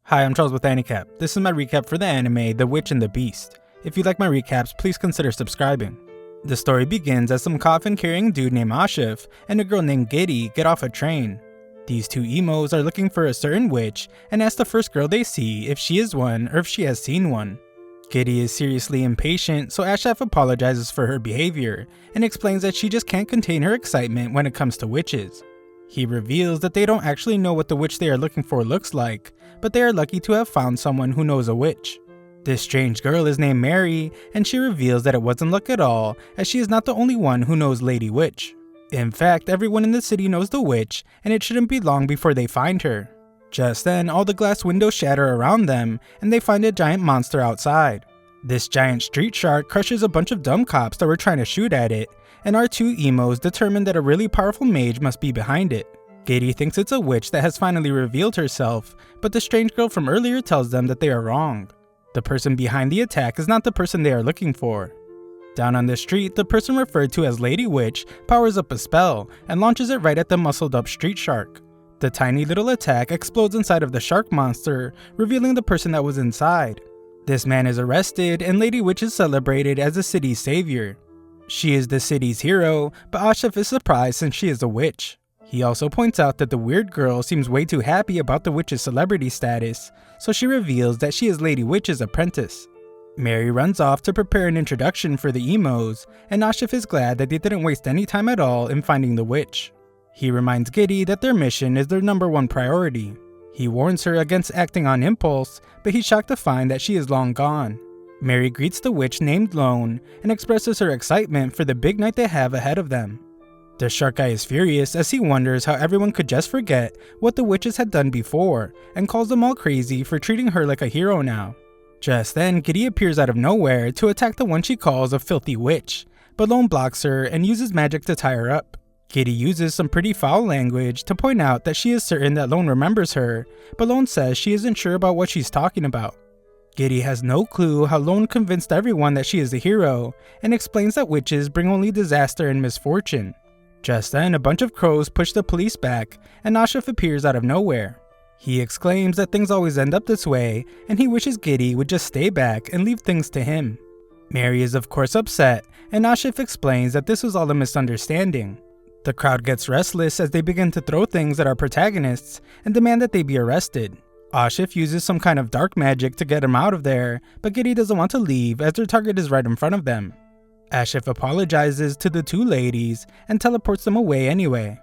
Hi, I'm Charles with AniCap. This is my recap for the anime The Witch and the Beast. If you like my recaps, please consider subscribing. The story begins as some coffin-carrying dude named Ashif and a girl named Giddy get off a train. These two emos are looking for a certain witch and ask the first girl they see if she is one or if she has seen one. Giddy is seriously impatient, so Ashif apologizes for her behavior and explains that she just can't contain her excitement when it comes to witches. He reveals that they don't actually know what the witch they are looking for looks like, but they are lucky to have found someone who knows a witch. This strange girl is named Mary, and she reveals that it wasn't luck at all, as she is not the only one who knows Lady Witch. In fact, everyone in the city knows the witch, and it shouldn't be long before they find her. Just then, all the glass windows shatter around them, and they find a giant monster outside. This giant street shark crushes a bunch of dumb cops that were trying to shoot at it, and our two emos determine that a really powerful mage must be behind it. Giddy thinks it's a witch that has finally revealed herself, but the strange girl from earlier tells them that they are wrong. The person behind the attack is not the person they are looking for. Down on the street, the person referred to as Lady Witch powers up a spell and launches it right at the muscled up street shark. The tiny little attack explodes inside of the shark monster, revealing the person that was inside. This man is arrested and Lady Witch is celebrated as the city's savior. She is the city's hero, but Ashif is surprised since she is a witch. He also points out that the weird girl seems way too happy about the witch's celebrity status, so she reveals that she is Lady Witch's apprentice. Mary runs off to prepare an introduction for the emos, and Ashif is glad that they didn't waste any time at all in finding the witch. He reminds Giddy that their mission is their #1 priority. He warns her against acting on impulse, but he's shocked to find that she is long gone. Mary greets the witch named Lone and expresses her excitement for the big night they have ahead of them. The shark guy is furious as he wonders how everyone could just forget what the witches had done before and calls them all crazy for treating her like a hero now. Just then, Giddy appears out of nowhere to attack the one she calls a filthy witch, but Lone blocks her and uses magic to tie her up. Giddy uses some pretty foul language to point out that she is certain that Lone remembers her, but Lone says she isn't sure about what she's talking about. Giddy has no clue how Lone convinced everyone that she is the hero and explains that witches bring only disaster and misfortune. Just then, a bunch of crows push the police back, and Ashif appears out of nowhere. He exclaims that things always end up this way, and he wishes Giddy would just stay back and leave things to him. Mary is of course upset, and Ashif explains that this was all a misunderstanding. The crowd gets restless as they begin to throw things at our protagonists and demand that they be arrested. Ashif uses some kind of dark magic to get him out of there, but Giddy doesn't want to leave as their target is right in front of them. Ashif apologizes to the two ladies and teleports them away anyway.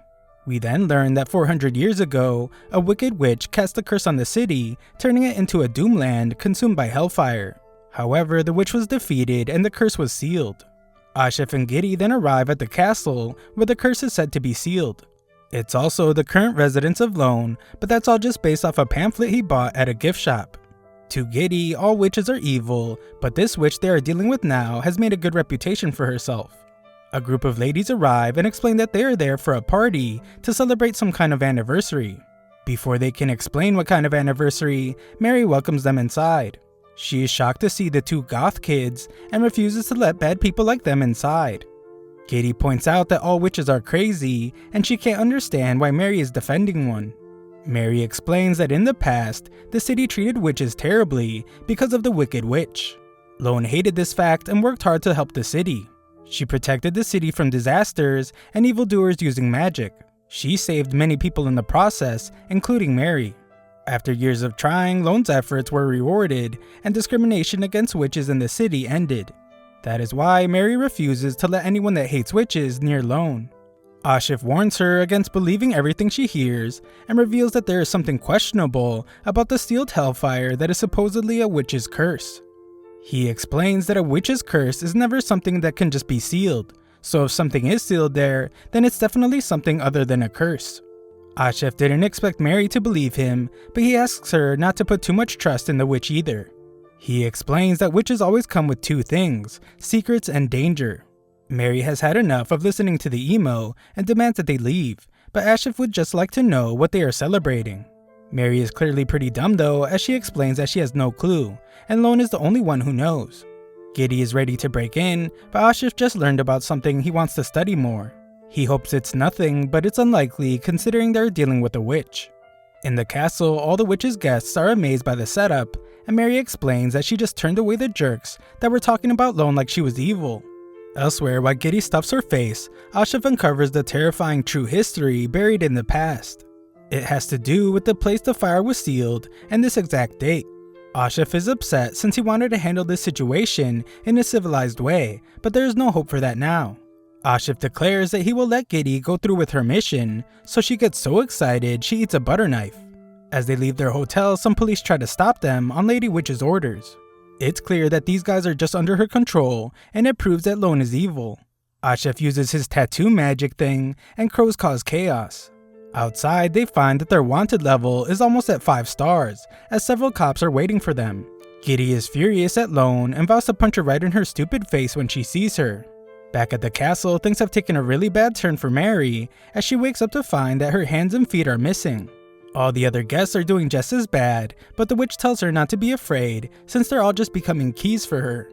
We then learn that 400 years ago, a wicked witch cast a curse on the city, turning it into a doomland consumed by hellfire. However, the witch was defeated and the curse was sealed. Ashif and Giddy then arrive at the castle where the curse is said to be sealed. It's also the current residence of Lone, but that's all just based off a pamphlet he bought at a gift shop. To Giddy, all witches are evil, but this witch they are dealing with now has made a good reputation for herself. A group of ladies arrive and explain that they are there for a party to celebrate some kind of anniversary. Before they can explain what kind of anniversary, Mary welcomes them inside. She is shocked to see the two goth kids and refuses to let bad people like them inside. Giddy points out that all witches are crazy and she can't understand why Mary is defending one. Mary explains that in the past, the city treated witches terribly because of the wicked witch. Lone hated this fact and worked hard to help the city. She protected the city from disasters and evildoers using magic. She saved many people in the process, including Mary. After years of trying, Lone's efforts were rewarded and discrimination against witches in the city ended. That is why Mary refuses to let anyone that hates witches near Lone. Ashif warns her against believing everything she hears and reveals that there is something questionable about the sealed hellfire that is supposedly a witch's curse. He explains that a witch's curse is never something that can just be sealed, so if something is sealed there, then it's definitely something other than a curse. Ashif didn't expect Mary to believe him, but he asks her not to put too much trust in the witch either. He explains that witches always come with two things, secrets and danger. Mary has had enough of listening to the emo and demands that they leave, but Ashif would just like to know what they are celebrating. Mary is clearly pretty dumb though, as she explains that she has no clue, and Lone is the only one who knows. Giddy is ready to break in, but Ashif just learned about something he wants to study more. He hopes it's nothing, but it's unlikely considering they're dealing with a witch. In the castle, all the witch's guests are amazed by the setup, and Mary explains that she just turned away the jerks that were talking about Lone like she was evil. Elsewhere, while Giddy stuffs her face, Ashif uncovers the terrifying true history buried in the past. It has to do with the place the fire was sealed and this exact date. Ashif is upset since he wanted to handle this situation in a civilized way, but there is no hope for that now. Ashif declares that he will let Giddy go through with her mission, so she gets so excited she eats a butter knife. As they leave their hotel, some police try to stop them on Lady Witch's orders. It's clear that these guys are just under her control, and it proves that Lone is evil. Ashif uses his tattoo magic thing, and crows cause chaos. Outside, they find that their wanted level is almost at 5 stars, as several cops are waiting for them. Giddy is furious at Lone and vows to punch her right in her stupid face when she sees her. Back at the castle, things have taken a really bad turn for Mary, as she wakes up to find that her hands and feet are missing. All the other guests are doing just as bad, but the witch tells her not to be afraid since they're all just becoming keys for her.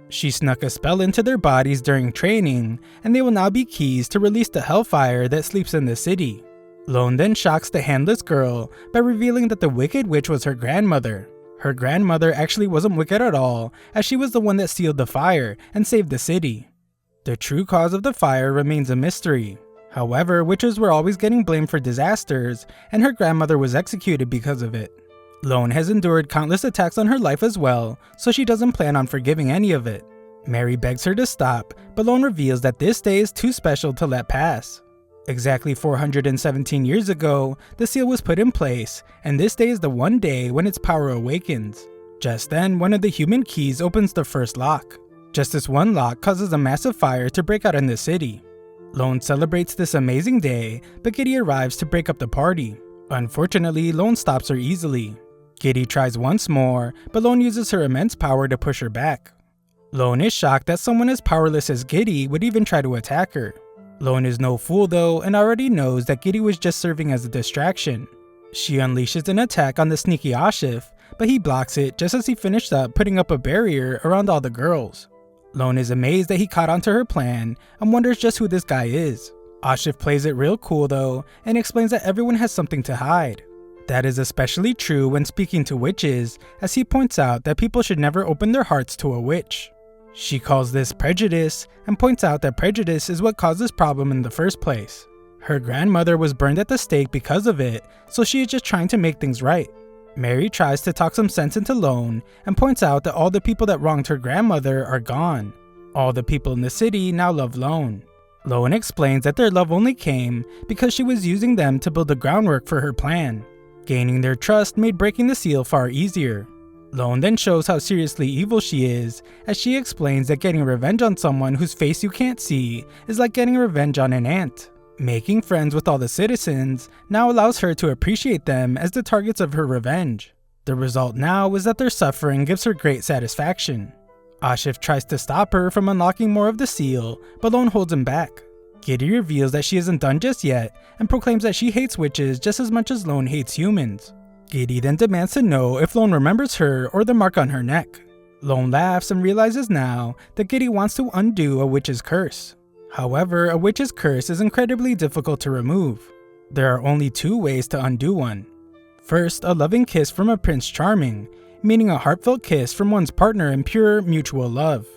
She snuck a spell into their bodies during training, and they will now be keys to release the hellfire that sleeps in the city. Lone then shocks the handless girl by revealing that the wicked witch was her grandmother. Her grandmother actually wasn't wicked at all, as she was the one that sealed the fire and saved the city. The true cause of the fire remains a mystery. However, witches were always getting blamed for disasters, and her grandmother was executed because of it. Lone has endured countless attacks on her life as well, so she doesn't plan on forgiving any of it. Mary begs her to stop, but Lone reveals that this day is too special to let pass. Exactly 417 years ago, the seal was put in place, and this day is the one day when its power awakens. Just then, one of the human keys opens the first lock. Just this one lock causes a massive fire to break out in the city. Lone celebrates this amazing day, but Giddy arrives to break up the party. Unfortunately, Lone stops her easily. Giddy tries once more, but Lone uses her immense power to push her back. Lone is shocked that someone as powerless as Giddy would even try to attack her. Lone is no fool though, and already knows that Giddy was just serving as a distraction. She unleashes an attack on the sneaky Ashif, but he blocks it just as he finished up putting up a barrier around all the girls. Lone is amazed that he caught onto her plan and wonders just who this guy is. Ashif plays it real cool though, and explains that everyone has something to hide. That is especially true when speaking to witches, as he points out that people should never open their hearts to a witch. She calls this prejudice, and points out that prejudice is what caused this problem in the first place. Her grandmother was burned at the stake because of it, so she is just trying to make things right. Mary tries to talk some sense into Lone, and points out that all the people that wronged her grandmother are gone. All the people in the city now love Lone. Lone explains that their love only came because she was using them to build the groundwork for her plan. Gaining their trust made breaking the seal far easier. Lone then shows how seriously evil she is, as she explains that getting revenge on someone whose face you can't see is like getting revenge on an ant. Making friends with all the citizens now allows her to appreciate them as the targets of her revenge. The result now is that their suffering gives her great satisfaction. Ashif tries to stop her from unlocking more of the seal, but Lone holds him back. Giddy reveals that she isn't done just yet, and proclaims that she hates witches just as much as Lone hates humans. Giddy then demands to know if Lone remembers her or the mark on her neck. Lone laughs and realizes now that Giddy wants to undo a witch's curse. However, a witch's curse is incredibly difficult to remove. There are only 2 ways to undo one. First, a loving kiss from a Prince Charming, meaning a heartfelt kiss from one's partner in pure mutual love.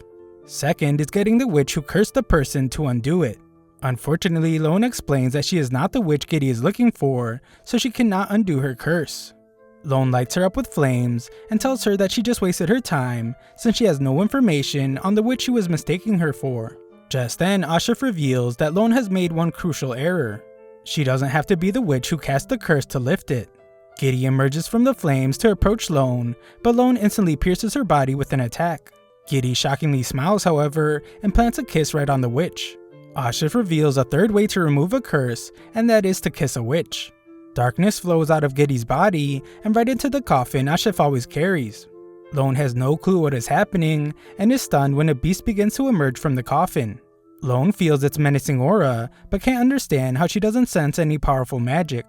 Second is getting the witch who cursed the person to undo it. Unfortunately, Lone explains that she is not the witch Giddy is looking for, so she cannot undo her curse. Lone lights her up with flames and tells her that she just wasted her time since she has no information on the witch she was mistaking her for. Just then, Ashif reveals that Lone has made one crucial error. She doesn't have to be the witch who cast the curse to lift it. Giddy emerges from the flames to approach Lone, but Lone instantly pierces her body with an attack. Giddy shockingly smiles, however, and plants a kiss right on the witch. Ashif reveals a third way to remove a curse, and that is to kiss a witch. Darkness flows out of Giddy's body and right into the coffin Ashif always carries. Lone has no clue what is happening and is stunned when a beast begins to emerge from the coffin. Lone feels its menacing aura, but can't understand how she doesn't sense any powerful magic.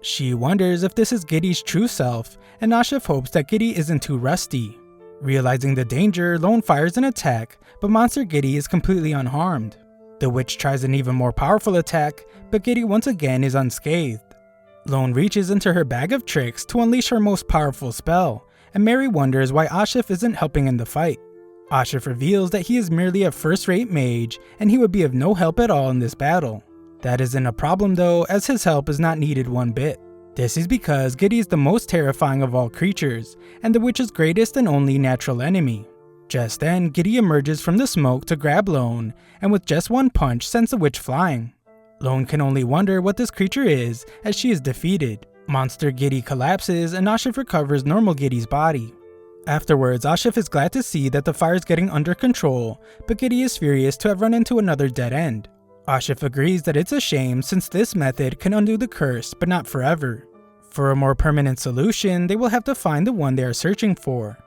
She wonders if this is Giddy's true self, and Ashif hopes that Giddy isn't too rusty. Realizing the danger, Lone fires an attack, but Monster Giddy is completely unharmed. The witch tries an even more powerful attack, but Giddy once again is unscathed. Lone reaches into her bag of tricks to unleash her most powerful spell, and Mary wonders why Ashif isn't helping in the fight. Ashif reveals that he is merely a first-rate mage, and he would be of no help at all in this battle. That isn't a problem though, as his help is not needed one bit. This is because Giddy is the most terrifying of all creatures, and the witch's greatest and only natural enemy. Just then, Giddy emerges from the smoke to grab Lone, and with just one punch sends the witch flying. Lone can only wonder what this creature is, as she is defeated. Monster Giddy collapses, and Ashif recovers normal Giddy's body. Afterwards, Ashif is glad to see that the fire is getting under control, but Giddy is furious to have run into another dead end. Ashif agrees that it's a shame since this method can undo the curse, but not forever. For a more permanent solution, they will have to find the one they are searching for.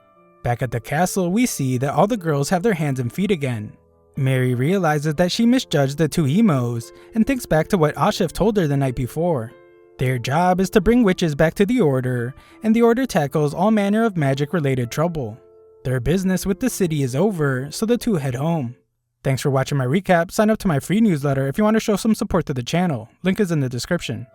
Back at the castle, we see that all the girls have their hands and feet again. Mary realizes that she misjudged the two emos, and thinks back to what Ashif told her the night before. Their job is to bring witches back to the Order, and the Order tackles all manner of magic-related trouble. Their business with the city is over, so the two head home. Thanks for watching my recap. Sign up to my free newsletter if you want to show some support to the channel. Link is in the description.